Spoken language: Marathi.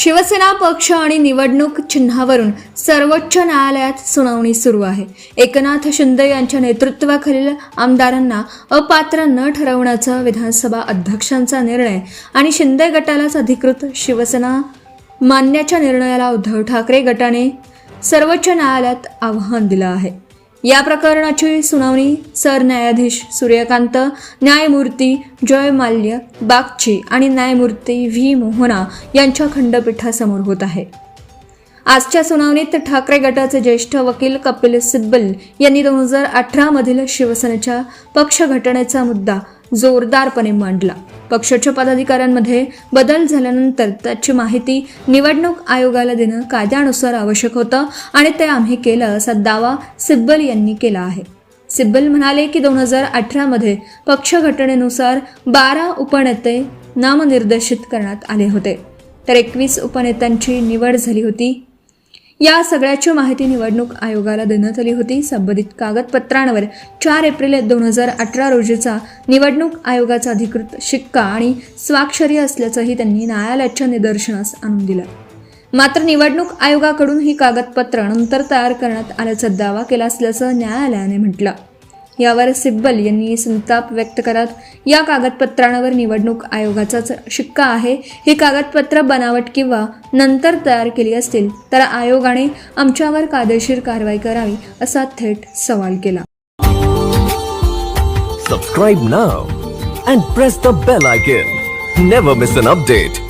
शिवसेना पक्ष आणि निवडणूक चिन्हावरून सर्वोच्च न्यायालयात सुनावणी सुरू आहे. एकनाथ शिंदे यांच्या नेतृत्वाखालील आमदारांना अपात्र न ठरवण्याचा विधानसभा अध्यक्षांचा निर्णय आणि शिंदे गटालाच अधिकृत शिवसेना मानण्याच्या निर्णयाला उद्धव ठाकरे गटाने सर्वोच्च न्यायालयात आव्हान दिलं आहे. या प्रकरणाची सुनावणी सरन्यायाधीश सूर्यकांत, न्यायमूर्ती जय माल्य बागची आणि न्यायमूर्ती व्ही मोहना यांच्या खंडपीठासमोर होत आहे. आजच्या सुनावणीत ठाकरे गटाचे ज्येष्ठ वकील कपिल सिब्बल यांनी 2018 मधील शिवसेनेच्या पक्ष घटनेचा मुद्दा जोरदारपणे मांडला. पक्षाच्या पदाधिकाऱ्यांमध्ये बदल झाल्यानंतर त्याची माहिती निवडणूक आयोगाला देणं कायद्यानुसार आवश्यक होतं आणि ते आम्ही केलं असा दावा सिब्बल यांनी केला आहे. सिब्बल म्हणाले की 2018 मध्ये पक्ष घटनेनुसार 12 उपनेते नामनिर्देशित करण्यात आले होते, तर 21 उपनेत्यांची निवड झाली होती. या सगळ्याची माहिती निवडणूक आयोगाला देण्यात आली होती. संबंधित कागदपत्रांवर 4 एप्रिल 2018 रोजीचा निवडणूक आयोगाचा अधिकृत शिक्का आणि स्वाक्षरी असल्याचंही त्यांनी न्यायालयाच्या निदर्शनास आणून दिलं. मात्र निवडणूक आयोगाकडून ही कागदपत्र नंतर तयार करण्यात आल्याचा दावा केला असल्याचं न्यायालयाने म्हटलं. यावर सिब्बल यांनी संताप व्यक्त करत या कागदपत्रांवर निवडणूक आयोगाचाच शिक्का आहे, ही कागदपत्र बनावट किंवा नंतर तयार केली असतील तर आयोगाने आमच्यावर कायदेशीर कारवाई करावी असा थेट सवाल केला. Subscribe now and press the bell icon. Never miss an update.